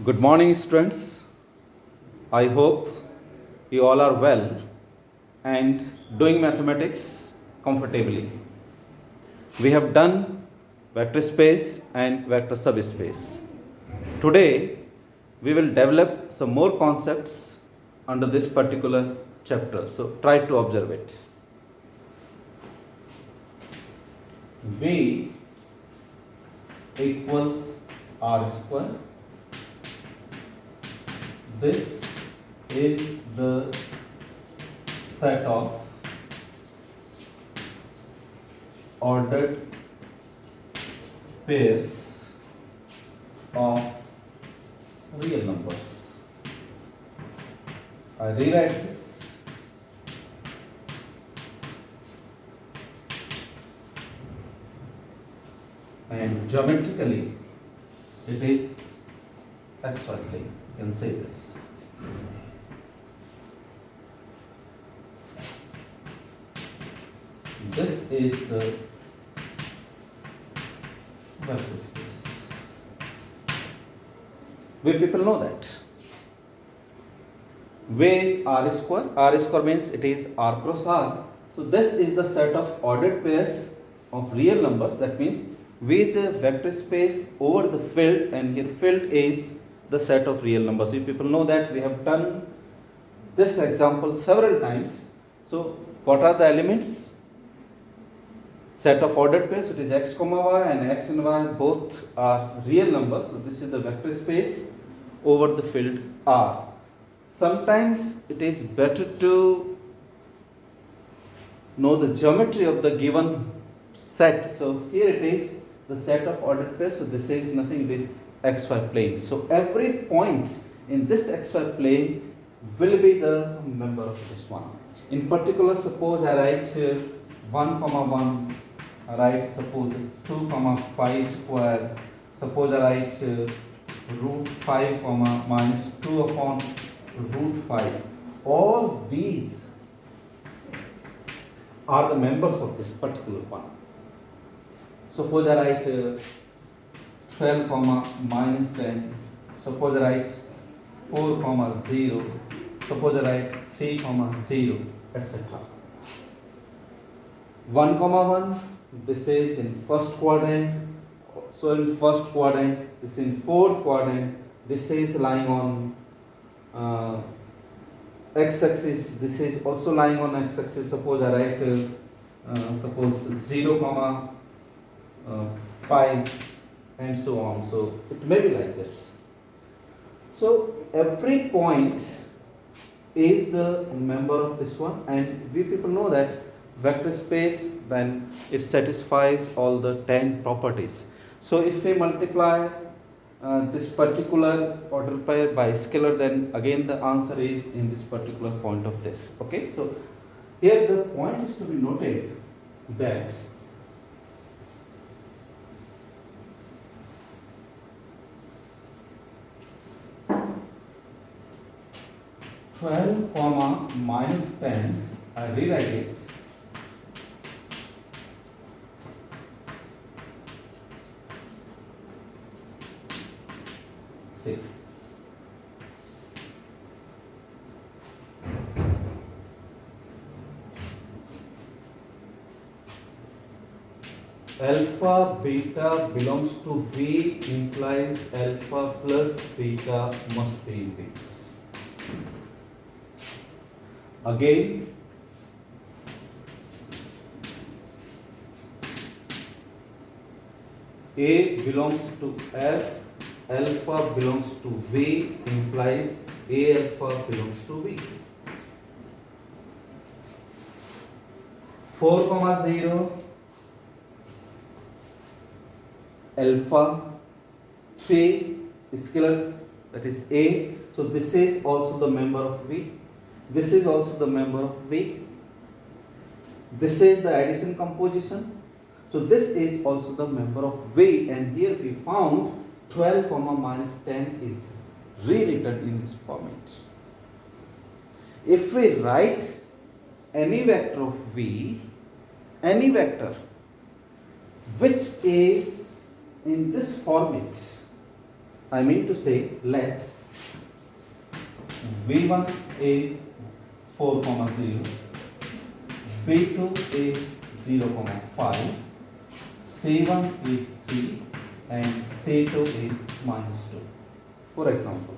Good morning, students. I hope you all are well and doing mathematics comfortably. We have done vector space and vector subspace. Today, we will develop some more concepts under this particular chapter. So, try to observe it. V equals R square. This is the set of ordered pairs of real numbers. I rewrite this. And geometrically, it is XY plane. You can say this. This is the vector space. We people know that. V is R square. R square means it is R cross R. So this is the set of ordered pairs of real numbers. That means V is a vector space over the field, and here field is the set of real numbers. You people know that we have done this example several times. So what are the elements? Set of ordered pairs, it is x comma y, and x and y both are real numbers. So this is the vector space over the field R. Sometimes it is better to know the geometry of the given set. So here it is the set of ordered pairs. So this is nothing, it is xy plane. So every point in this xy plane will be the member of this one. In particular, suppose I write 1 comma 1, I write suppose 2 comma pi square, suppose I write root 5 comma minus 2 upon root 5. All these are the members of this particular one. Suppose I write 12 comma minus 10, suppose I write 4 comma 0, suppose I write 3 comma 0, etc. 1 comma 1, this is in first quadrant, so in first quadrant, this is in fourth quadrant, this is lying on x-axis, this is also lying on x-axis. Suppose I write suppose 0 comma 5 and so on. So it may be like this. So every point is the member of this one, and we people know that vector space, then it satisfies all the 10 properties. So if we multiply this particular order pair by scalar, then again the answer is in this particular point of this. Okay, so here the point is to be noted that (12, minus 10), I rewrite it. See. Alpha beta belongs to V implies alpha plus beta must be in V. Again, A belongs to F, alpha belongs to V implies A alpha belongs to V. 4 comma 0, alpha 3 scalar, that is A. So this is also the member of V. This is also the member of V. This is the addition composition. So this is also the member of V, and here we found 12 comma minus 10 is rewritten in this format. If we write any vector of V, any vector which is in this format, I mean to say, let V1 is 4, 0, V2 is 0, 5, C1 is 3 and C2 is -2. For example,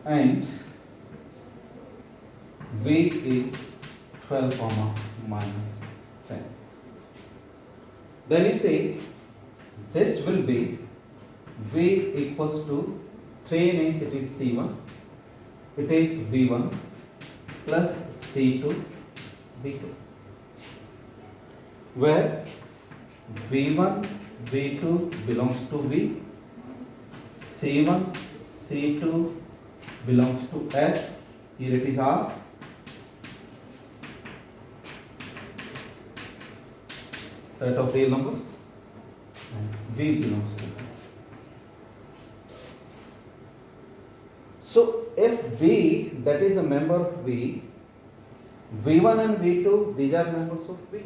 and V is 12, -10. Then you say this will be V equals to 3 means it is C1, it is V1 plus C2 V2, where V1 V2 belongs to V, C1 C2 belongs to F, here it is R, set of real numbers, and V belongs to F. So if V, that is a member of V, V1 and V2, these are members of V.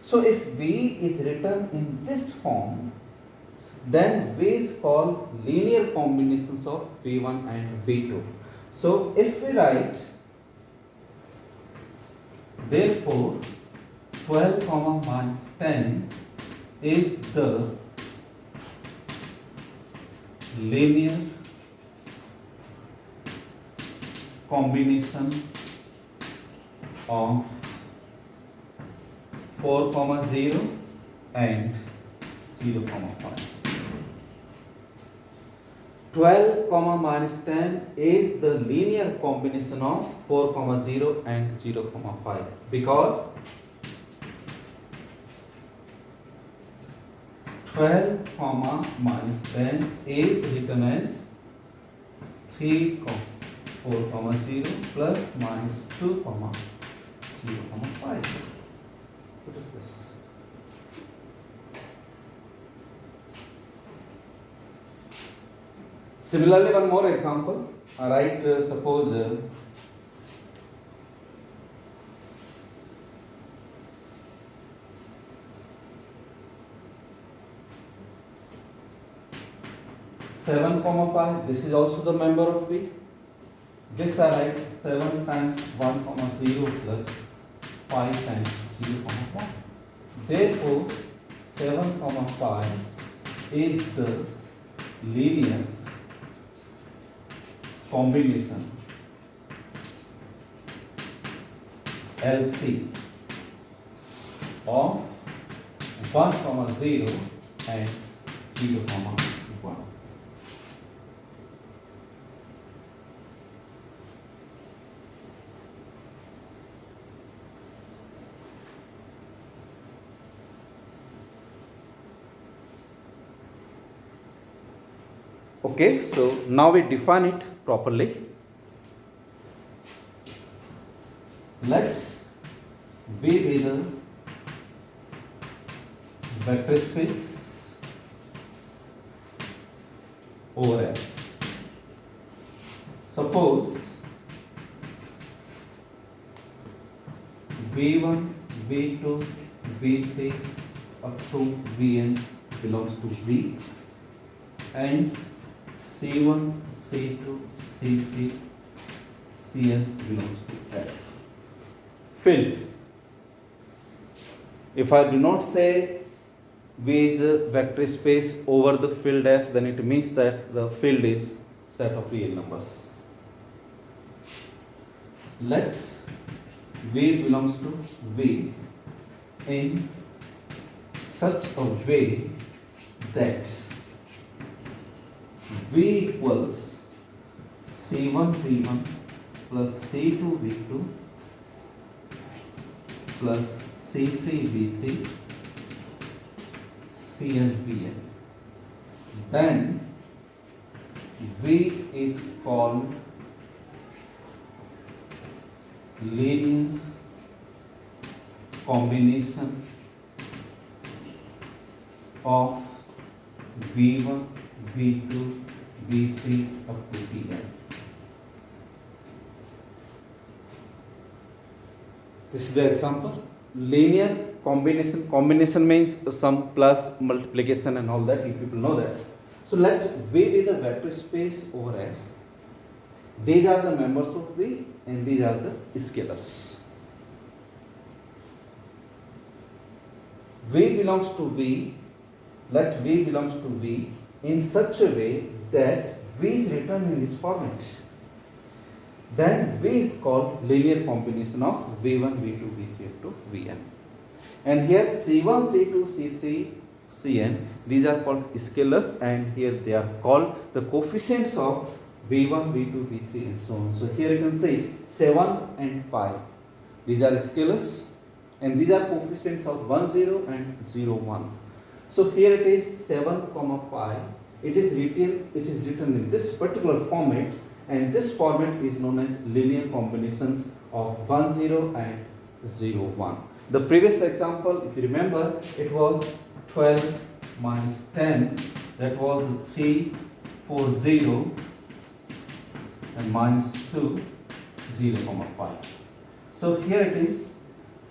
So if V is written in this form, then V is called linear combinations of V1 and V2. So if we write, therefore 12, -10 is the linear combination of 4, 0 and 0, 5. 12, -10 is the linear combination of 4, 0 and 0, 5 because 12, -10 is written as 3, 4, 0 plus -2, 0, 5. What is this? Similarly, one more example. Write, suppose 7, pi. This is also the member of V. This I write 7 times 1, 0 plus 5 times 0, 1. Therefore, 7, pi is the linear combination LC of 1, 0 and 0, 1. Okay, so now we define it properly. Let's V be the vector space over F. Suppose V1, V2, V3 up to Vn belongs to V and C1, C2, C3, Cn belongs to F. Field. If I do not say V is a vector space over the field F, then it means that the field is set of real numbers. Let's V belongs to V in such a way that V equals C1 V1 plus C2 V2 plus C3 V3 Cn Vn. Then V is called linear combination of V1, V2, V3 up to Vn. This is the example. Linear combination. Combination means sum plus multiplication and all that. You people know that. So let V be the vector space over F. These are the members of V and these are the scalars. V belongs to V. Let V belongs to V in such a way that V is written in this format. Then V is called linear combination of V1, V2, V3 up to Vn. And here C1, C2, C3, Cn, these are called scalars, and here they are called the coefficients of V1, V2, V3 and so on. So here you can see 7 and pi. These are scalars and these are coefficients of 1, 0 and 0, 1. So here it is 7, pi. It is written in this particular format, and this format is known as linear combinations of 1, 0 and 0, 1. The previous example, if you remember, it was 12 minus 10, that was 3, 4, 0 and minus 2, 0, 5. So here it is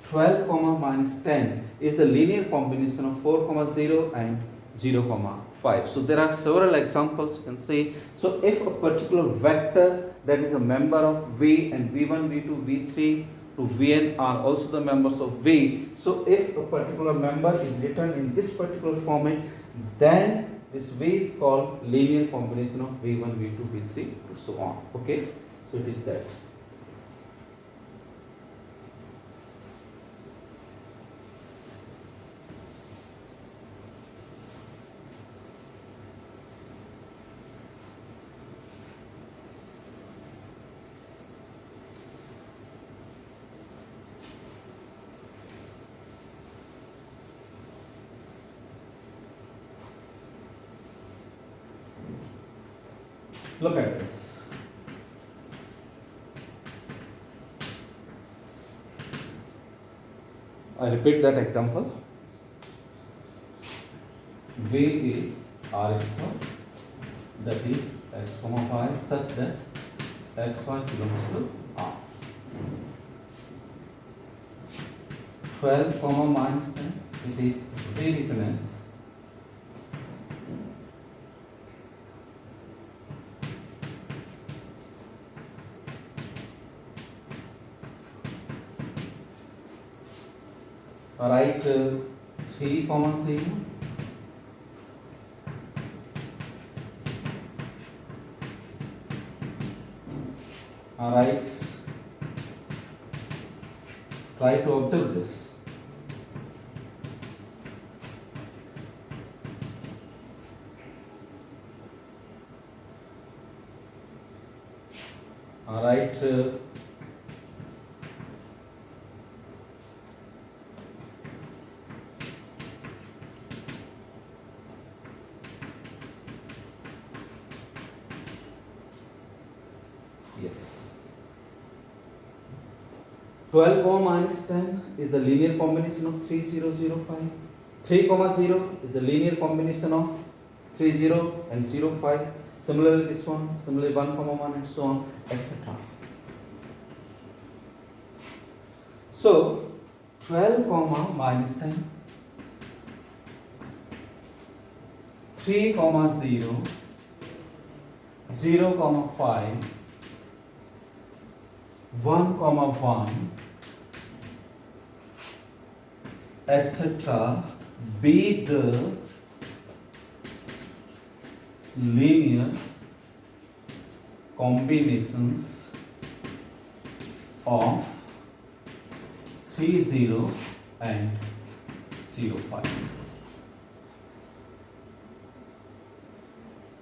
12, minus 10 is the linear combination of 4, 0 and 0, 5. So there are several examples you can see. So if a particular vector that is a member of V and V1, V2, V3 to Vn are also the members of V. So if a particular member is written in this particular format, then this V is called linear combination of V1, V2, V3 to so on. Okay, so it is that. Look at this. I repeat that example. V is R square, that is x, y, such that x, y belongs to R. 12, minus 10, it is V written as write 3, 0. Write, try to observe this. Write yes. 12, minus 10 is the linear combination of 3, 0, 0, 5. 3, 0 is the linear combination of 3, 0 and 0, 5. Similarly this one, similarly 1, 1 and so on, etc. So 12, minus 10, 3, 0, 0, 5, 1, 1, etc. be the linear combinations of 3, 0 and 0, 5.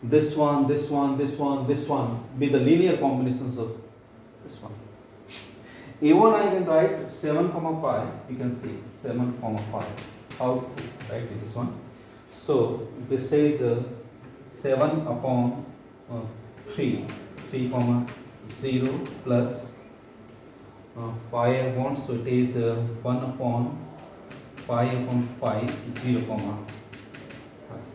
This one, this one, this one, this one be the linear combinations of this one. Even I can write 7, pi. You can see 7, 5. How to write this one? So this says 7 upon 3, 3, 0 plus pi I want, so it is 1 upon pi upon 5, 0 comma.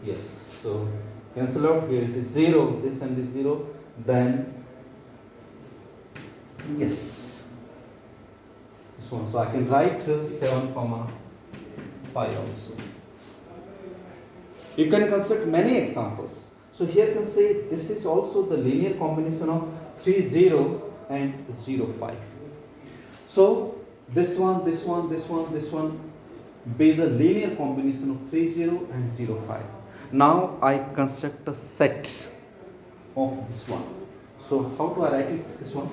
Yes, so cancel out here, it is 0, this and this 0, then yes, this one. So I can write 7 comma pi also. You can construct many examples. So here you can say this is also the linear combination of 3 0 and 0 5. So this one, this one, this one, this one be the linear combination of 3 0 and 0 5. Now I construct a set of this one. So how do I write it? This one.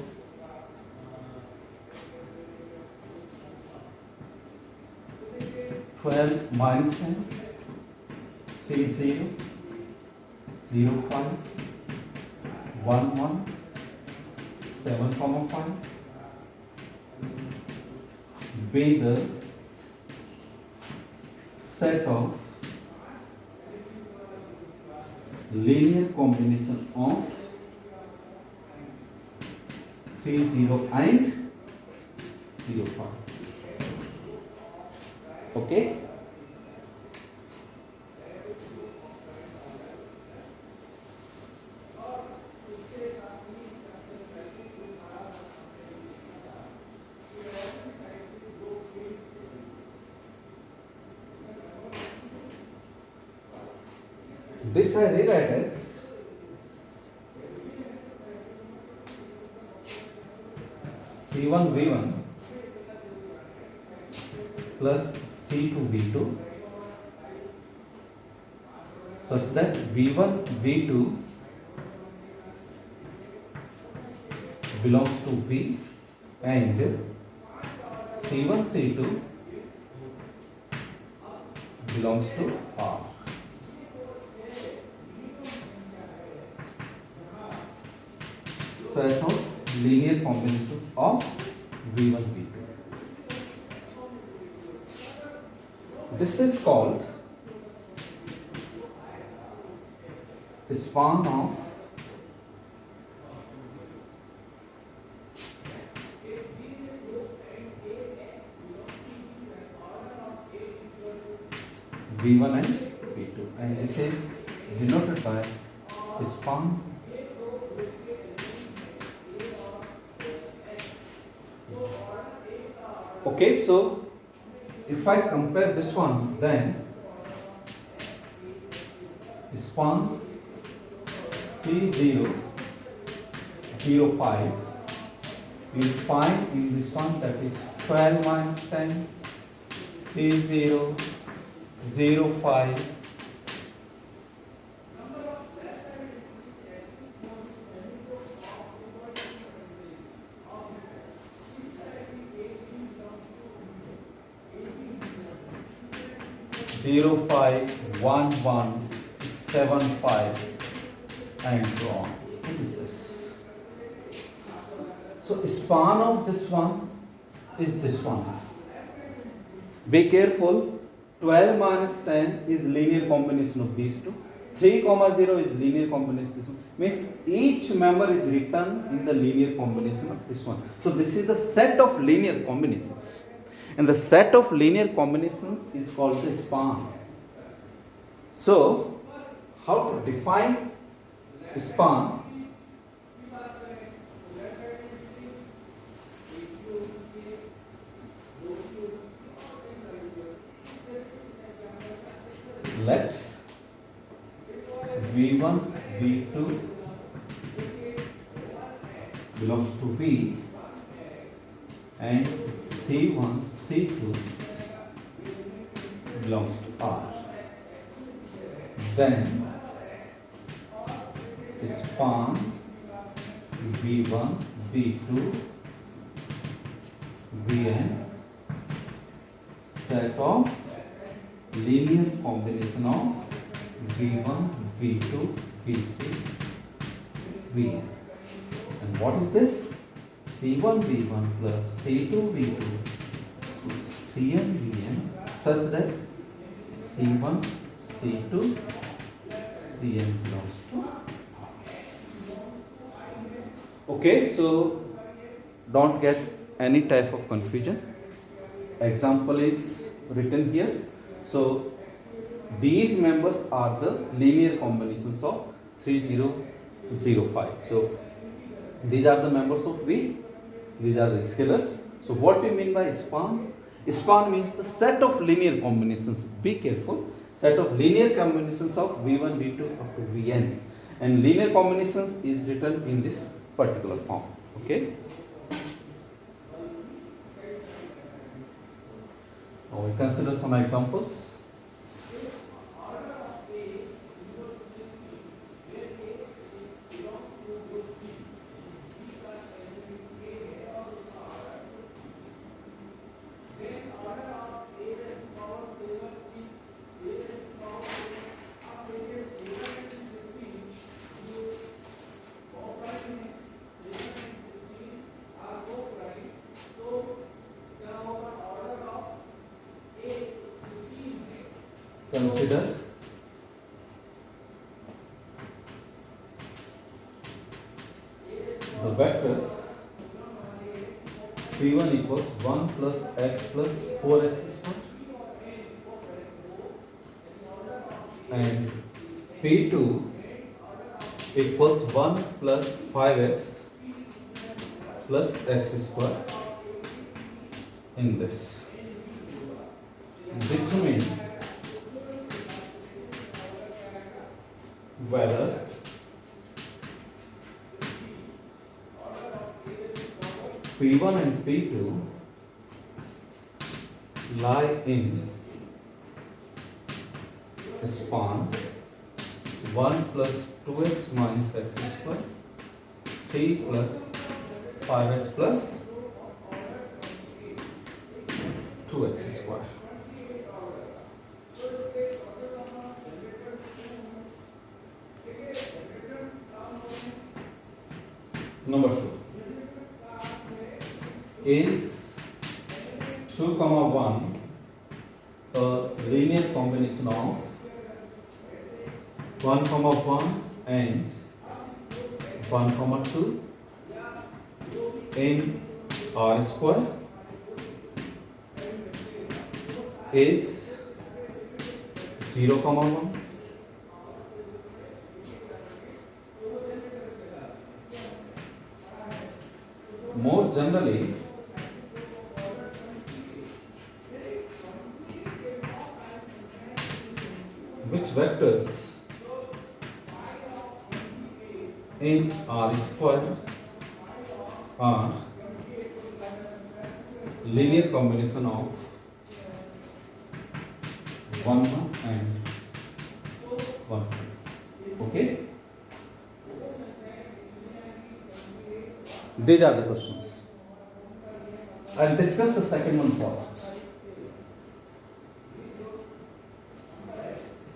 (12 minus 10, 3 0, 0 5, 1 1, 7 comma 5 be the set of linear combination of 3 0 and 0 5. Okay. This I rewrite as C1 V1 plus C2 V2 such that V1 V2 belongs to V and C1 C2 belongs to R. Set of linear combinations of V1 V2. This is called span of V1 and V2, and this is denoted by span Okay, so if I compare this one, then span 3 0 0 5, you will find in this one that is 12 minus 10, 3 0 0 5, 0 5 1 1 7 5 and so on. What is this? So span of this one is this one. Be careful. 12 minus 10 is linear combination of these two. 3 comma 0 is linear combination of this one. Means each member is written in the linear combination of this one. So this is the set of linear combinations. And the set of linear combinations is called the span. So, how to define span? Let's V1, V2 belongs to V and C1, C2 belongs to R. Then span V1, V2, Vn set of linear combination of V1, V2, V3, Vn. And what is this? C1 V1 plus C2 V2 Cn Vn such that C1 C2 Cn belongs to R. Okay, so don't get any type of confusion. Example is written here. So these members are the linear combinations of 3005. So these are the members of V. These are the scalars. So what do you mean by span? Span means the set of linear combinations. Be careful. Set of linear combinations of V1, V2 up to Vn. And linear combinations is written in this particular form. Okay. Now we consider some examples. Consider the vectors P1 equals 1 plus x plus 4x square and P2 equals 1 plus 5x plus x square in this. Determine whether P1 and P2 lie in a span 1 plus 2x minus x square, 3 plus 5x plus 2x square. Number 2 is 2, 1 a linear combination of 1, 1 and 1, 2 in R square is 0, 1. More generally, which vectors in R square are linear combination of 1, 1 and 1. Okay? These are the questions. I'll discuss the second one first.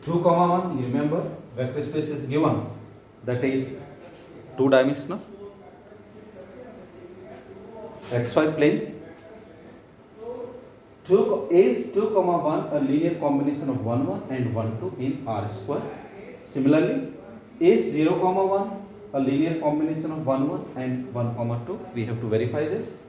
2, 1, you remember vector space is given, that is 2-dimensional, xy plane. 2 is 2, 1 a linear combination of 1, 1 and 1, 2 in R square. Similarly, is 0, 1 a linear combination of 1, 1 and 1, 2. We have to verify this.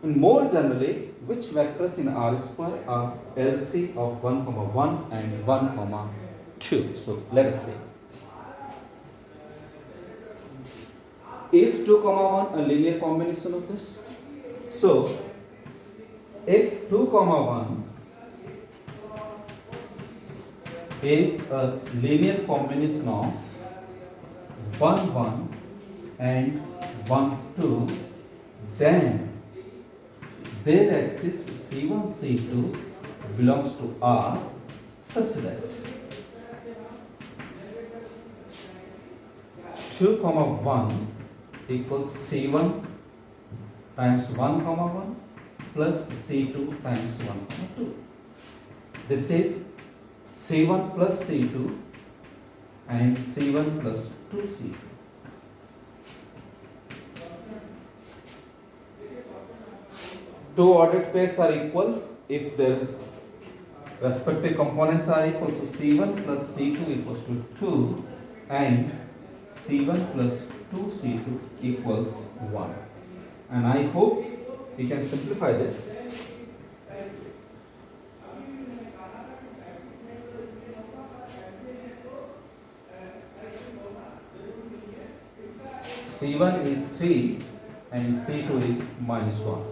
And more generally, which vectors in R square are LC of 1, 1 and 1, 2? So let us see. Is 2, 1 a linear combination of this? So if 2, 1 is a linear combination of 1, 1 and 1, 2, then their axis C1, C2 belongs to R such that 2, 1 equals C1 times 1, 1 plus C2 times 1, 2. This is C1 plus C2 and C1 plus 2C. Two ordered pairs are equal if their respective components are equal. So C1 plus C2 equals to 2 and C1 plus 2C2 equals 1. And I hope we can simplify this. C1 is 3 and C2 is minus 1.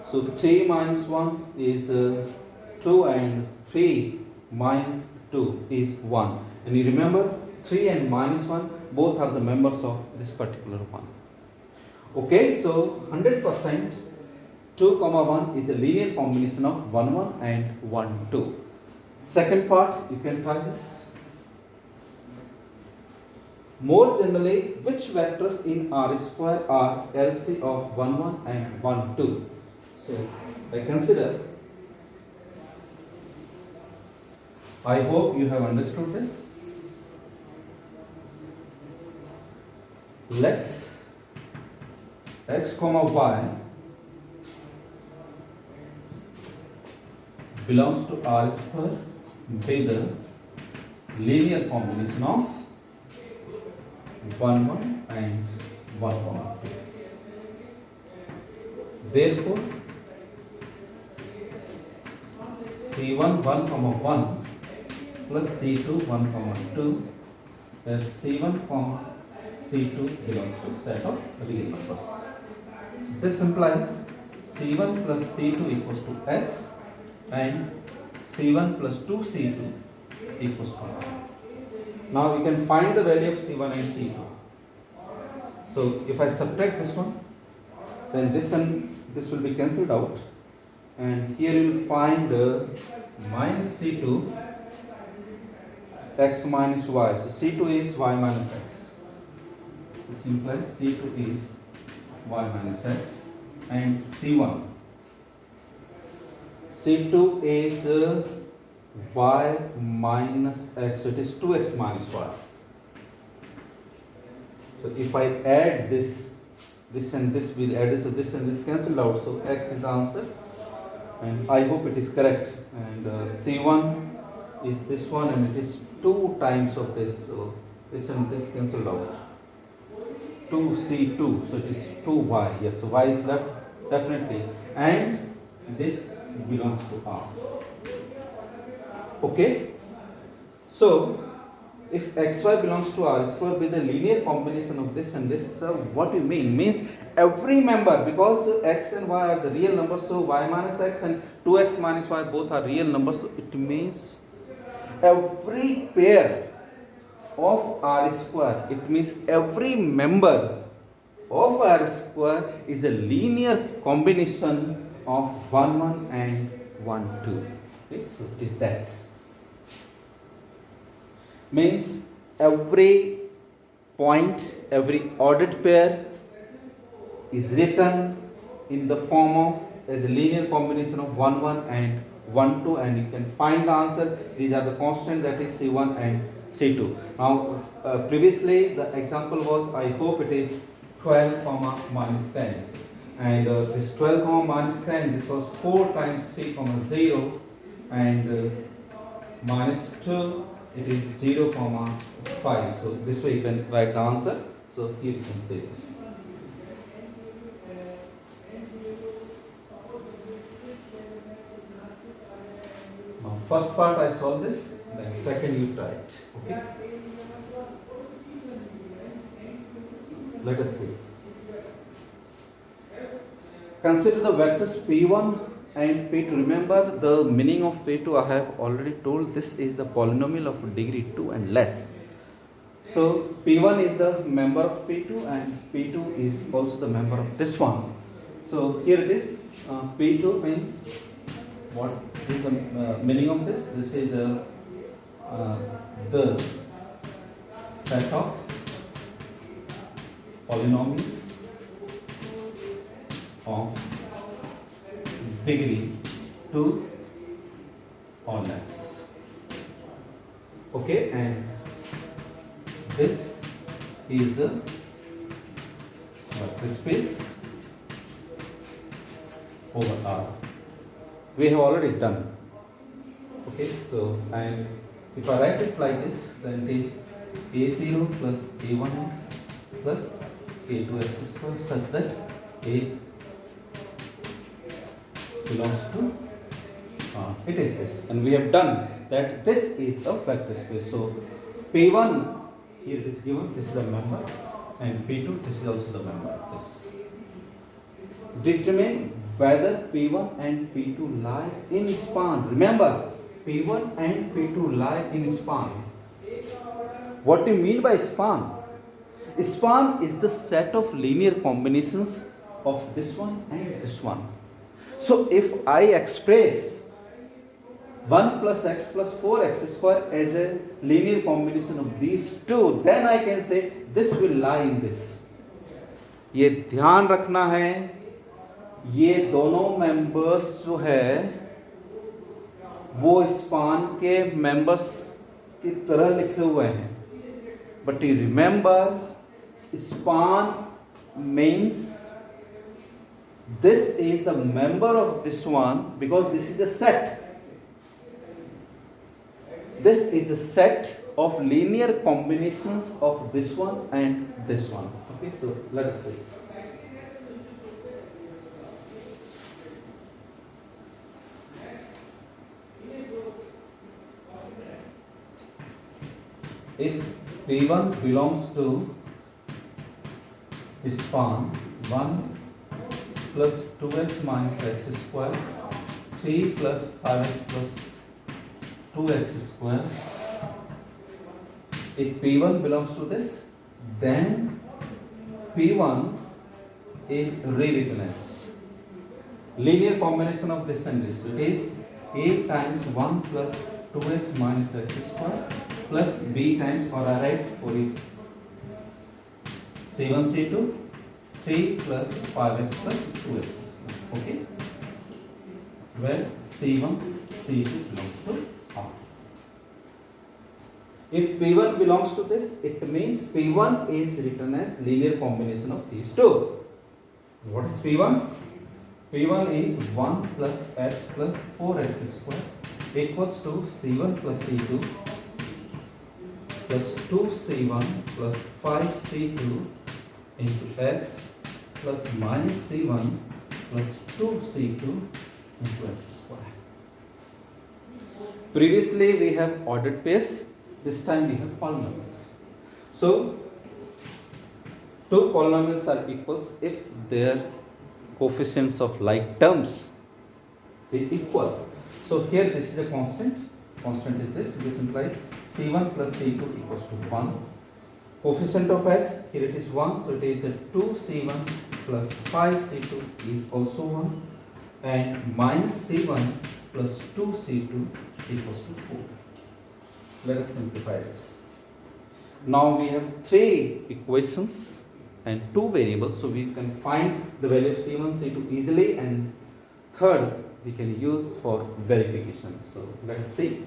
So 3 minus 1 is 2 and 3 minus 2 is 1. And you remember 3 and minus 1 both are the members of this particular one. Okay, so 100% 2 comma 1 is a linear combination of 1 1 and 1 2. Second part, you can try this. More generally, which vectors in R square are LC of 1 1 and 1 2? So I consider, I hope you have understood this. Let x comma y belongs to R square be the linear combination of 1 1 and 1 comma 2. Therefore, C1 1 comma 1 plus C2 1 comma 2, where C1 comma C2 belongs to set of real numbers. So this implies C1 plus C2 equals to x and C1 plus 2C2 equals to 1. Now we can find the value of C1 and C2. So if I subtract this one, then this and this will be cancelled out, and here you will find minus C2 x minus y. So C2 is y minus x. This implies C2 is y minus x, and C1. C2 is y minus x, so it is 2x minus y. So if I add this and this will add, so this and this cancelled out, so x is the answer, and I hope it is correct. And C1 is this one, and it is 2 times of this, so this and this cancelled out. 2C2, so it is 2y. Yes, so y is left definitely, and this belongs to R. Okay, so if xy belongs to R square with a linear combination of this and this, so what you means every member, because x and y are the real numbers, so y minus x and 2x minus y both are real numbers, so it means every pair of R square, it means every member of R square is a linear combination of 1 1 and 1 2. Okay, so it is that. Means every point, every ordered pair is written in the form of as a linear combination of 1 1 and 1 2, and you can find the answer. These are the constant, that is C1 and C2. Now previously the example was, I hope it is 12 comma minus 10, and this 12 comma minus 10, this was 4 times 3 comma 0, and minus 2, it is 0 comma 5. So this way you can write the answer. So here you can say this. Now first part I solve this, then second you try it. Okay. Let us see. Consider the vectors P1 and P2. Remember the meaning of P2 I have already told. This is the polynomial of degree 2 and less. So P1 is the member of P2 and P2 is also the member of this one. So here it is. P2 means, what is the meaning of this? This is the set of polynomials of degree 2 or less. Okay, and this is a vector space over R. We have already done. Okay, so and if I write it like this, then it is A0 plus A1x plus A2x square, such that A belongs to it is this, and we have done that this is a vector space. So P1 here it is given, this is the member, and P2 this is also the member of this. Determine whether P1 and P2 lie in span. Remember, P1 and P2 lie in span. What do you mean by span? Span is the set of linear combinations of this one and this one. So if I express 1 plus x plus 4x square as a linear combination of these two, then I can say this will lie in this. ये ध्यान रखना है, ये दोनों members जो है वो span के मेंबर्स की तरह लिखे हुए हैं. But you remember, span means this is the member of this one because this is a set. This is a set of linear combinations of this one and this one. Okay, so let us see. If P1 belongs to span 1 plus 2x minus x square, 3 plus 5x plus 2x square. If P1 belongs to this, then P1 is rewritten as linear combination of this and this. So it is A times 1 plus 2x minus x square plus B times, or I write for it, C1 C2 3 plus 5x plus 2x square. Okay, where C1 C2 belongs to R. If P1 belongs to this, it means P1 is written as linear combination of these two. What is P1? P1 is 1 plus x plus 4x square equals to C1 plus C2 plus 2C1 plus 5C2 into x plus minus C1 plus 2C2 into x square. Previously we have ordered pairs, this time we have polynomials. So two polynomials are equals if their coefficients of like terms be equal. So here this is a constant is this implies C1 plus C2 equals to 1. Coefficient of x, here it is 1, so it is a 2C1 plus 5C2 is also 1, and minus C1 plus 2C2 equals to 4. Let us simplify this. Now we have three equations and two variables, so we can find the value of C1, C2 easily, and third we can use for verification. So let's see.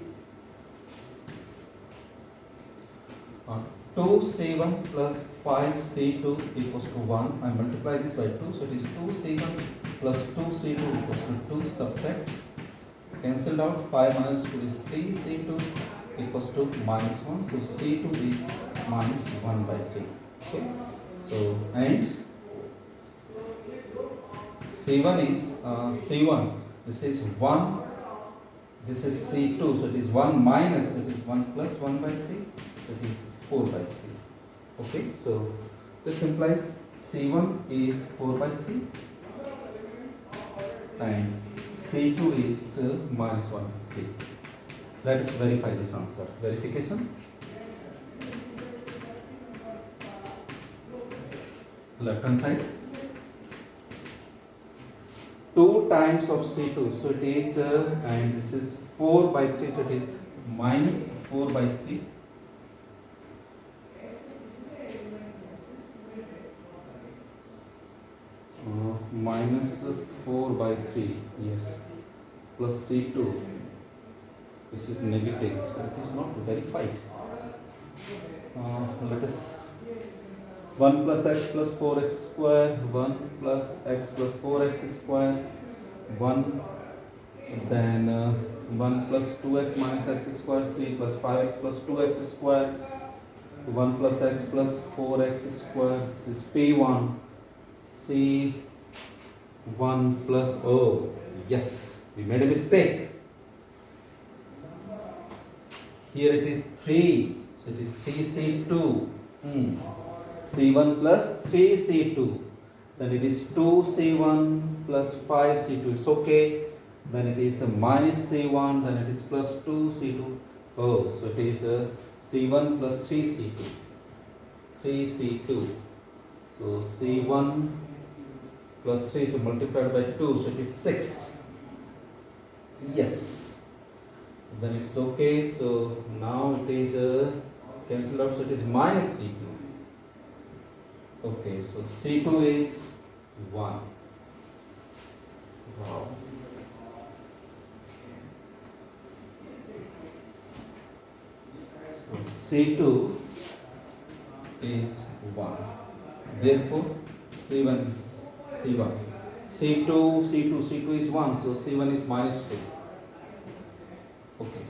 2C1 plus 5C2 equals to 1. I multiply this by 2, so it is 2C1 plus 2C2 equals to 2. Subtract, cancelled out. 5 minus 2 is 3C2 equals to minus 1. So C2 is minus 1 by 3. Okay. So and C1 is C1. This is 1. This is C2. So it is 1 minus. So it is 1 plus 1 by 3. So it is 4 by 3. Okay, so this implies C1 is 4 by 3 and C2 is minus 1 by 3. Let us verify this answer. Verification. Left hand side. 2 times of C2, so it is and this is 4 by 3, so it is minus 4 by 3. Minus 4 by 3, yes, plus C2, this is negative, so it is not verified. Let us 1 plus x plus 4x square, 1 plus x plus 4x square, 1, then 1 plus 2x minus x square, 3 plus 5x plus 2x square, 1 plus x plus 4x square, this is P1, C 1 plus, oh, yes, we made a mistake. Here it is 3, so it is 3C2. C1 plus 3C2. Then it is 2C1 plus 5C2. It's okay. Then it is a minus C1, then it is plus 2C2. Oh, so it is a C1 plus 3C2. 3C2. So C1 plus 3, so multiplied by 2, so it is 6. Yes. Then it's okay. So now it is cancelled out, so it is minus C2. Okay, so C2 is 1. Wow. So C2 is 1. Therefore, C1 is C1. C2 is 1, so C1 is minus 2. Okay.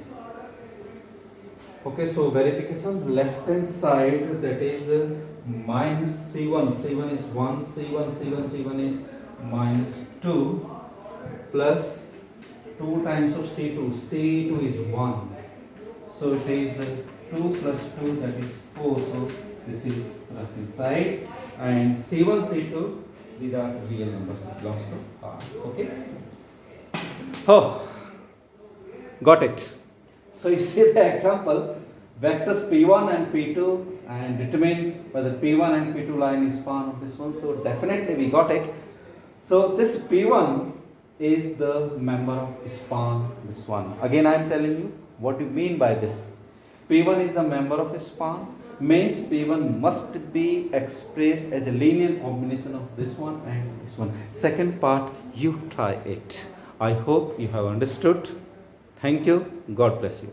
Okay, so verification left hand side, that is minus C1. C1 is 1, C1 is minus 2 plus 2 times of C2. C2 is 1. So it is 2 plus 2, that is 4. So this is left hand side. And C1, C2, these are real numbers. It belongs to R. Okay. Oh, got it. So you see the example, vectors P1 and P2, and determine whether P1 and P2 line is span of this one. So definitely we got it. So this P1 is the member of span this one. Again I am telling you what you mean by this. P1 is the member of a span, means P1 must be expressed as a linear combination of this one and this one. Second part, you try it. I hope you have understood. Thank you. God bless you.